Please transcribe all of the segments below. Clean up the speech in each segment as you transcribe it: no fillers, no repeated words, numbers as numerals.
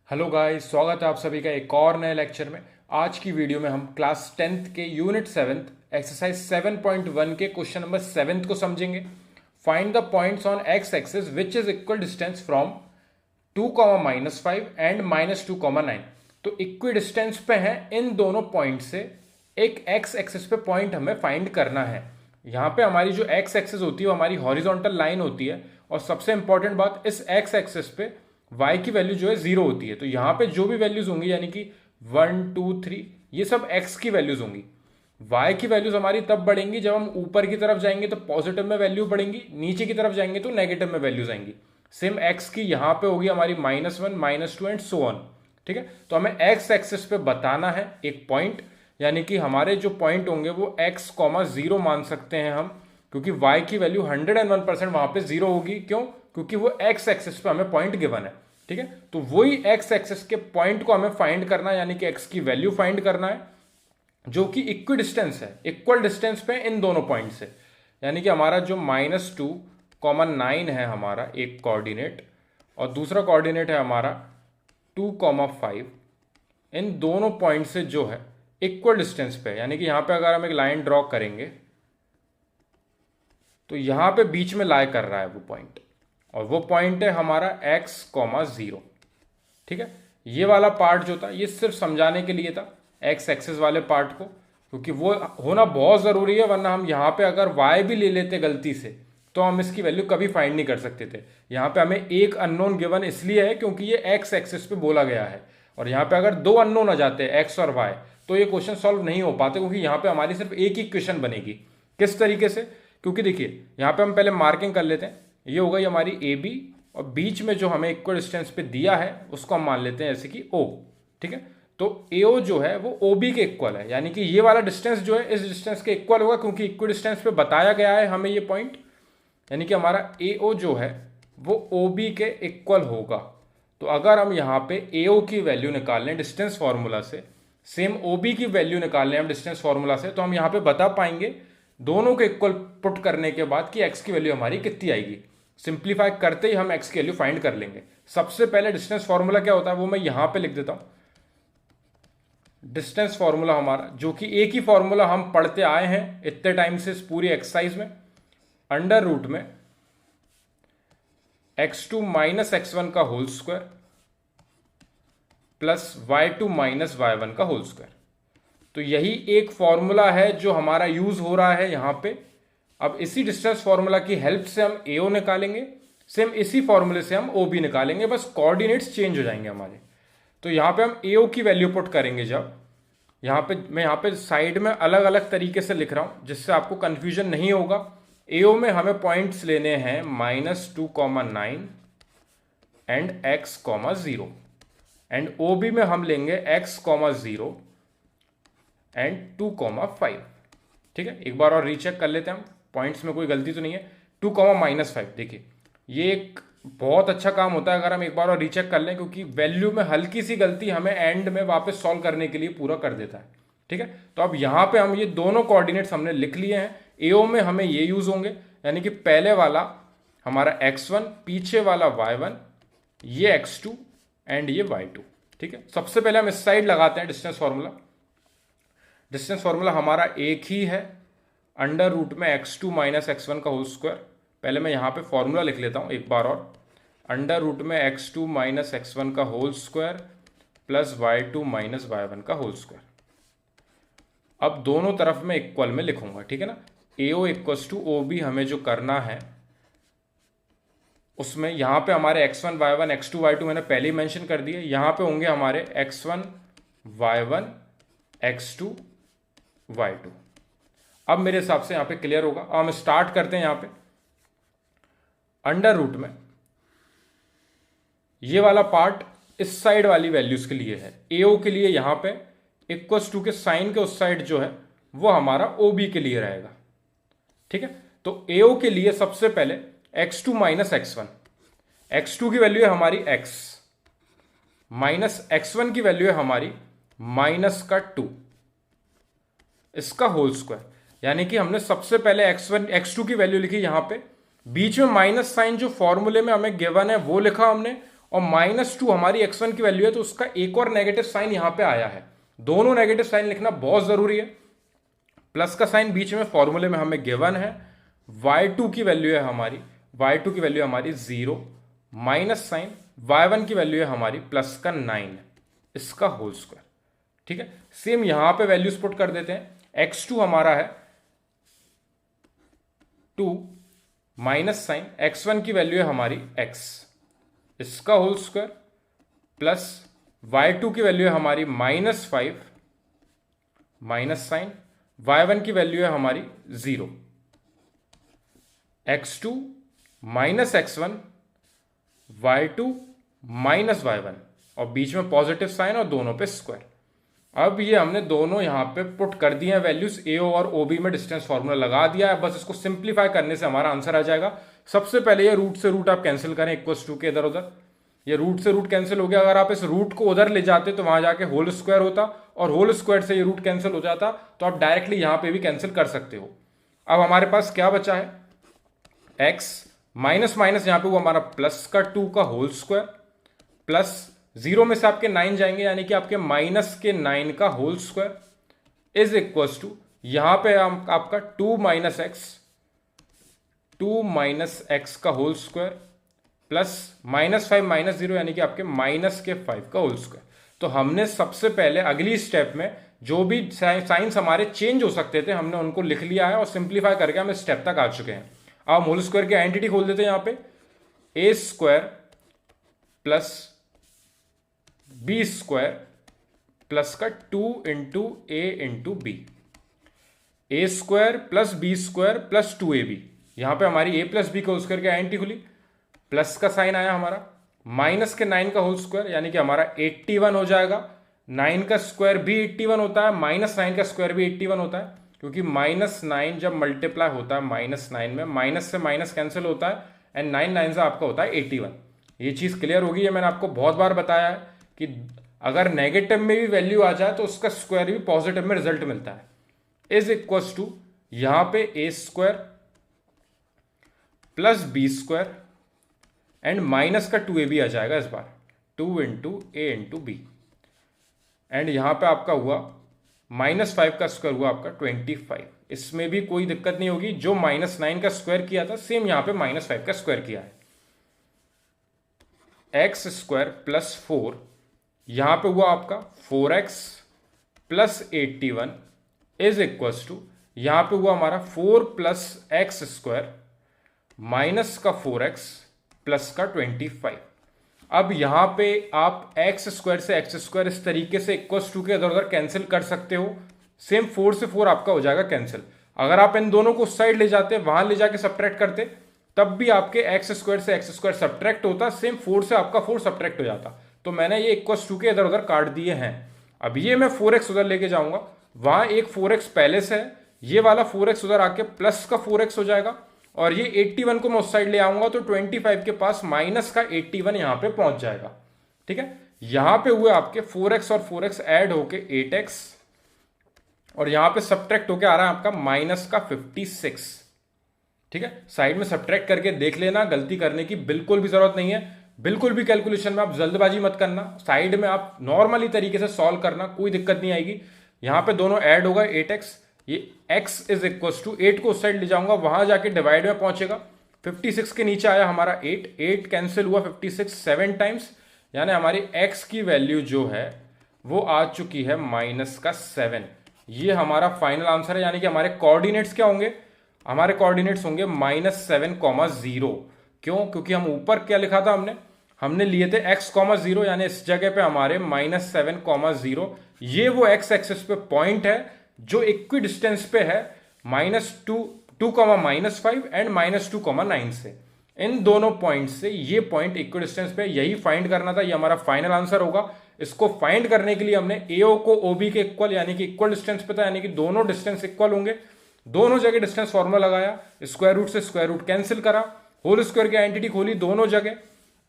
Hello guys, स्वागत है आप सभी का एक और नए लेक्चर में। आज की वीडियो में हम क्लास 10th के यूनिट 7th एक्सरसाइज 7.1 के क्वेश्चन नंबर 7 को समझेंगे। Find the points on x axis which is equal distance from 2, -5 and -2, 9। तो इक्वी डिस्टेंस पे है इन दोनों पॉइंट से। एक एक्स एक्सिस पे पॉइंट हमें फाइंड करना है। यहाँ पे हमारी जो एक्स एक्सिस होती है वो हमारी हॉरिजॉन्टल लाइन होती है, और सबसे इंपॉर्टेंट बात, इस एक्स एक्सिस पे y की वैल्यू जो है 0 होती है। तो यहाँ पे जो भी वैल्यूज होंगी यानी कि 1, 2, 3 ये सब x की वैल्यूज होंगी। y की वैल्यूज हमारी तब बढ़ेंगी जब हम ऊपर की तरफ जाएंगे तो पॉजिटिव में वैल्यू बढ़ेंगी, नीचे की तरफ जाएंगे तो नेगेटिव में वैल्यूज आएंगी। सेम x की यहाँ पे होगी हमारी -1, -2 एंड सो ऑन। ठीक है, तो हमें x एक्सिस पे बताना है एक पॉइंट, यानी कि हमारे जो पॉइंट होंगे वो x, 0 मान सकते हैं हम, क्योंकि y की वैल्यू 101% वहां पे 0 होगी। क्यों? क्योंकि वो x एक्सिस पे हमें पॉइंट गिवन है। ठीक है, तो वही x एक्सिस के पॉइंट को हमें फाइंड करना है, यानी कि x की वैल्यू फाइंड करना है, जो कि इक्वी डिस्टेंस है, इक्वल डिस्टेंस पे इन दोनों पॉइंट से। यानी कि हमारा जो -2, 9 है हमारा एक कोऑर्डिनेट, और दूसरा कोऑर्डिनेट है हमारा 2, 5। इन दोनों पॉइंट से जो है इक्वल डिस्टेंस पे, यानी कि यहां पे अगर हम एक लाइन ड्रॉ करेंगे तो यहां पे बीच में लाई कर रहा है वो पॉइंट, और वो पॉइंट है हमारा x, 0। ठीक है, ये वाला पार्ट जो था ये सिर्फ समझाने के लिए था, x एक्सिस वाले पार्ट को, क्योंकि वो होना बहुत ज़रूरी है, वरना हम यहाँ पे अगर y भी ले लेते गलती से तो हम इसकी वैल्यू कभी फाइंड नहीं कर सकते थे। यहाँ पे हमें एक अननोन गिवन इसलिए है क्योंकि ये x एक्सिस पे बोला गया है, और यहाँ पे अगर दो अननोन आ जाते x और y तो ये क्वेश्चन सॉल्व नहीं हो पाते, क्योंकि यहाँ पे हमारी सिर्फ एक ही क्वेश्चन बनेगी। किस तरीके से? क्योंकि देखिए यहाँ पे हम पहले मार्किंग कर लेते हैं। ये हो गई हमारी ए बी, और बीच में जो हमें इक्वल डिस्टेंस पे दिया है उसको हम मान लेते हैं जैसे कि ओ। ठीक है, तो एओ जो है वो ओ बी के इक्वल है, यानी कि ये वाला डिस्टेंस जो है इस डिस्टेंस के इक्वल होगा, क्योंकि इक्वल डिस्टेंस पे बताया गया है हमें ये पॉइंट। यानी कि हमारा एओ जो है वो ओ बी के इक्वल होगा। तो अगर हम यहाँ पे एओ की वैल्यू निकाल लें डिस्टेंस फॉर्मूला से, सेम ओ बी की वैल्यू निकाल लें हम डिस्टेंस फॉर्मूला से, तो हम यहाँ पे बता पाएंगे दोनों के इक्वल पुट करने के बाद कि x की वैल्यू हमारी कितनी आएगी। सिंप्लीफाई करते ही हम x की वैल्यू फाइंड कर लेंगे। सबसे पहले डिस्टेंस फॉर्मूला क्या होता है वो मैं यहां पे लिख देता हूं। डिस्टेंस फॉर्मूला हमारा, जो कि एक ही फॉर्मूला हम पढ़ते आए हैं इतने टाइम से इस पूरी एक्सरसाइज में, अंडर रूट में x2 - x1 का whole square plus y2 - y1 का होल स्क्वायर। तो यही एक फॉर्मूला है जो हमारा यूज हो रहा है यहां पे। अब इसी डिस्टेंस फॉर्मूला की हेल्प से हम एओ निकालेंगे, सेम इसी फॉर्मूले से हम ओ बी निकालेंगे, बस कोऑर्डिनेट्स चेंज हो जाएंगे हमारे। तो यहां पे हम एओ की वैल्यू पुट करेंगे। जब यहां पे मैं यहाँ पे साइड में अलग अलग तरीके से लिख रहा हूं जिससे आपको कंफ्यूजन नहीं होगा। एओ में हमें पॉइंट्स लेने हैं -2, 9 and x, 0, and O B में हम लेंगे x, 0 एंड 2, 5। ठीक है, एक बार और रीचेक कर लेते हैं हम, पॉइंट्स में कोई गलती तो नहीं है। 2, -5, देखिए ये एक बहुत अच्छा काम होता है अगर हम एक बार और रीचेक कर लें, क्योंकि वैल्यू में हल्की सी गलती हमें एंड में वापस सॉल्व करने के लिए पूरा कर देता है। ठीक है, तो अब यहाँ पे हम ये दोनों कोऑर्डिनेट्स हमने लिख लिए हैं। एओ में हमें ये यूज होंगे, यानी कि पहले वाला हमारा x1, पीछे वाला y1, ये x2 एंड ये y2। ठीक है, सबसे पहले हम इस साइड लगाते हैं डिस्टेंस फॉर्मूला। डिस्टेंस फॉर्मूला हमारा एक ही है, अंडर रूट में x2 - x1 का होल स्क्वायर। पहले मैं यहाँ पे फॉर्मूला लिख लेता हूँ एक बार और, अंडर रूट में x2 - x1 का whole square plus y2 - y1 का होल स्क्वायर। अब दोनों तरफ में इक्वल में लिखूंगा, ठीक है ना। AO इक्वल्स टू OB हमें जो करना है उसमें यहाँ पे हमारे x1, y1, x2, y2 मैंने पहले ही मेंशन कर दिए। यहाँ पे होंगे हमारे x1, y1, x2, y2। अब मेरे हिसाब से यहाँ पे क्लियर होगा। अब हम स्टार्ट करते हैं यहाँ पे अंडर रूट में। ये वाला पार्ट इस साइड वाली वैल्यूज के लिए है, AO के लिए यहाँ पे इक्वल्स टू के साइन के उस साइड जो है वो हमारा OB के लिए रहेगा। ठीक है, तो AO के लिए सबसे पहले x2 - x1, x2 की वैल्यू है हमारी x, माइनस x1 की वैल्यू है हमारी -2, इसका होल स्क्वायर। यानी कि हमने सबसे पहले x1 x2 की वैल्यू लिखी यहां पे, बीच में माइनस साइन जो फॉर्मूले में हमें गिवन है वो लिखा हमने, और -2 हमारी x1 की वैल्यू है, तो उसका एक और नेगेटिव साइन यहां पे आया है। दोनों नेगेटिव साइन लिखना बहुत जरूरी है। प्लस का साइन बीच में फॉर्मूले में हमें गिवन है, y2 की वैल्यू है हमारी, y2 की वैल्यू है हमारी 0, माइनस साइन y1 की वैल्यू है हमारी प्लस का 9, इसका होल स्क्वायर। ठीक है, सेम यहां पे वैल्यूज पुट कर देते हैं। x2 हमारा है 2, माइनस साइन x1 की वैल्यू है हमारी x, इसका होल स्क्वायर, प्लस y2 की वैल्यू है हमारी -5, माइनस साइन y1 की वैल्यू है हमारी 0, x2 minus x1, y2 minus y1, और बीच में पॉजिटिव साइन और दोनों पे स्क्वायर। अब ये हमने दोनों यहां पे पुट कर दिए हैं वैल्यूज, AO और OB में डिस्टेंस फॉर्मूला लगा दिया है। बस इसको सिंप्लीफाई करने से हमारा आंसर आ जाएगा। सबसे पहले ये रूट से रूट आप कैंसिल करें, इक्वल्स टू के इधर उधर, ये रूट से रूट कैंसिल हो गया। अगर आप इस रूट को उधर ले जाते तो वहां जाके होल स्क्वायर होता, और होल स्क्वायर से ये रूट कैंसिल हो जाता, तो आप डायरेक्टली यहां पे भी कैंसिल कर सकते हो। अब हमारे पास क्या बचा है, x माइनस माइनस यहां पे वो हमारा प्लस का 2 का होल स्क्वायर, प्लस 0 में से आपके 9 जाएंगे, यानी कि आपके माइनस के 9 का whole square, is equals to यहां पे आपका 2 माइनस एक्स का होल स्क्वायर, प्लस -5 माइनस 0 यानी कि आपके माइनस के 5 का होल स्क्वायर। तो हमने सबसे पहले अगली स्टेप में जो भी साइंस हमारे चेंज हो सकते थे हमने उनको लिख लिया है, और सिंप्लीफाई करके हम इस स्टेप तक आ चुके हैं। अब होल स्क्वायर की आइडेंटिटी खोल देते हैं यहां पे, A square plus B square plus का 2 into A into B, A square plus B square plus 2ab। यहां पे हमारी a प्लस बी का होल स्क्वायर की आइडेंटिटी खुली, प्लस का साइन आया हमारा, माइनस के 9 का होल स्क्वायर यानी कि हमारा 81 हो जाएगा। 9 का स्क्वायर भी 81 होता है, -9 का स्क्वायर भी 81 होता है, क्योंकि -9 जब मल्टीप्लाई होता है -9 में, माइनस से माइनस कैंसिल होता है, एंड 9 9 से आपका होता है 81। ये चीज क्लियर होगी, ये मैंने आपको बहुत बार बताया है कि अगर नेगेटिव में भी वैल्यू आ जाए तो उसका स्क्वायर भी पॉजिटिव में रिजल्ट मिलता है। इज इक्वल्स टू यहां पे A square plus B square and minus का 2ab आ जाएगा इस बार, 2 into A into B, and यहां पे आपका हुआ -5 का स्क्वायर हुआ आपका 25। इसमें भी कोई दिक्कत नहीं होगी, जो -9 का स्क्वायर किया था सेम यहां पे -5 का स्क्वायर किया है। एक्स स्क्वायर प्लस 4, यहां पे हुआ आपका 4x plus 81 is equals to यहां पे हुआ हमारा 4 प्लस एक्स स्क्वायर माइनस का 4x प्लस का 25। अब यहां पे आप एक्स स्क्वायर से एक्स स्क्वायर इस तरीके से इक्वल्स टू के इधर उधर कैंसिल कर सकते हो। सेम 4 से 4 आपका हो जाएगा कैंसिल। अगर आप इन दोनों को उस साइड ले जाते, वहां ले जाके सब्ट्रैक्ट करते, तब भी आपके एक्स स्क्वायर से एक्स स्क्वायर सब्ट्रैक्ट होता, सेम 4 से आपका 4 सब्ट्रैक्ट हो जाता। तो मैंने ये इक्वल्स टू के इधर उधर काट दिए हैं। अब ये मैं 4x उधर लेके जाऊंगा, वहां एक 4x पहले से है, ये वाला 4x उधर आके प्लस का 4x हो जाएगा, और ये 81 को मैं उस साइड ले आऊंगा तो 25 के पास माइनस का 81 यहां पे पहुंच जाएगा। ठीक है, यहां पे हुए आपके 4x और 4x ऐड होके 8x, और यहां पे सब्ट्रैक्ट होके आ रहा है आपका माइनस का 56। ठीक है, साइड में सब्ट्रैक्ट करके देख लेना, गलती करने की बिल्कुल भी जरूरत नहीं है। बिल्कुल भी कैलकुलेशन में आप जल्दबाजी मत करना, साइड में आप नॉर्मली तरीके से सॉल्व करना, कोई दिक्कत नहीं आएगी। यहां पे दोनों ऐड होगा 8x, ये x इज इक्वल टू 8 को उस साइड ले जाऊंगा, वहां जाके डिवाइड में पहुंचेगा। 56 के नीचे आया हमारा 8 कैंसिल हुआ 56 7 टाइम्स, यानी हमारी x की वैल्यू जो है वो आ चुकी है -7। ये हमारा फाइनल आंसर है, यानी कि हमारे कोऑर्डिनेट्स क्या होंगे, हमारे कोऑर्डिनेट्स होंगे -7,0। क्यों? क्योंकि हम ऊपर क्या लिखा था, हमने लिए थे x, 0, यानी इस जगह पे हमारे -7,0। ये वो x एक्सिस पे पॉइंट है जो इक्वी डिस्टेंस पे है -2, -5 एंड -2,9 से। इन दोनों पॉइंट से ये पॉइंट इक्वी डिस्टेंस पे, यही फाइंड करना था। ये हमारा फाइनल आंसर होगा। इसको फाइंड करने के लिए हमने AO को OB के इक्वल, यानी कि इक्वल डिस्टेंस पे था, यानी कि दोनों डिस्टेंस इक्वल होंगे। दोनों जगह डिस्टेंस फॉर्मूला लगाया, स्क्वायर रूट से स्क्वायर रूट कैंसिल करा, होल स्क्वायर की आइडेंटिटी खोली दोनों जगह।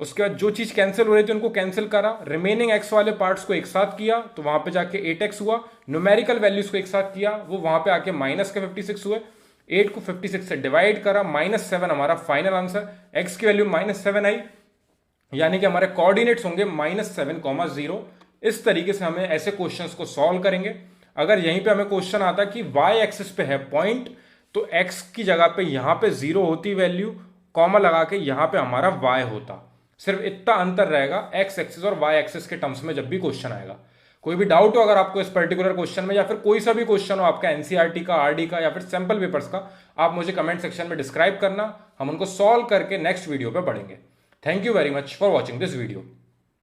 उसके बाद जो चीज कैंसिल हो रही थी उनको कैंसिल करा, रिमेनिंग x वाले पार्ट्स को एक साथ किया, तो वहां पे जाके 8x हुआ। न्यूमेरिकल वैल्यूज को एक साथ किया, वो वहां पे आके माइनस के 56 हुए। 8 को 56 से डिवाइड करा, -7 हमारा फाइनल आंसर। x की वैल्यू -7 आई, यानी कि हमारे कोऑर्डिनेट्स होंगे -7,0। इस तरीके से हमें ऐसे क्वेश्चंस को सॉल्व करेंगे। अगर यहीं पे हमें क्वेश्चन आता कि वाई एक्सिस पे है पॉइंट, तो एक्स की जगह पे यहां पे 0 होती वैल्यू, कॉमा लगा के यहां पे हमारा वाई होता। सिर्फ इतना अंतर रहेगा एक्स एक्सिस और वाई एक्सिस के टर्म्स में जब भी क्वेश्चन आएगा। कोई भी डाउट हो अगर आपको इस पर्टिकुलर क्वेश्चन में, या फिर कोई सा भी क्वेश्चन हो आपका एनसीईआरटी का, आरडी का, या फिर सैंपल पेपर्स का, आप मुझे कमेंट सेक्शन में डिस्क्राइब करना। हम उनको सॉल्व करके नेक्स्ट वीडियो पे बढ़ेंगे। Thank you very much for watching this video.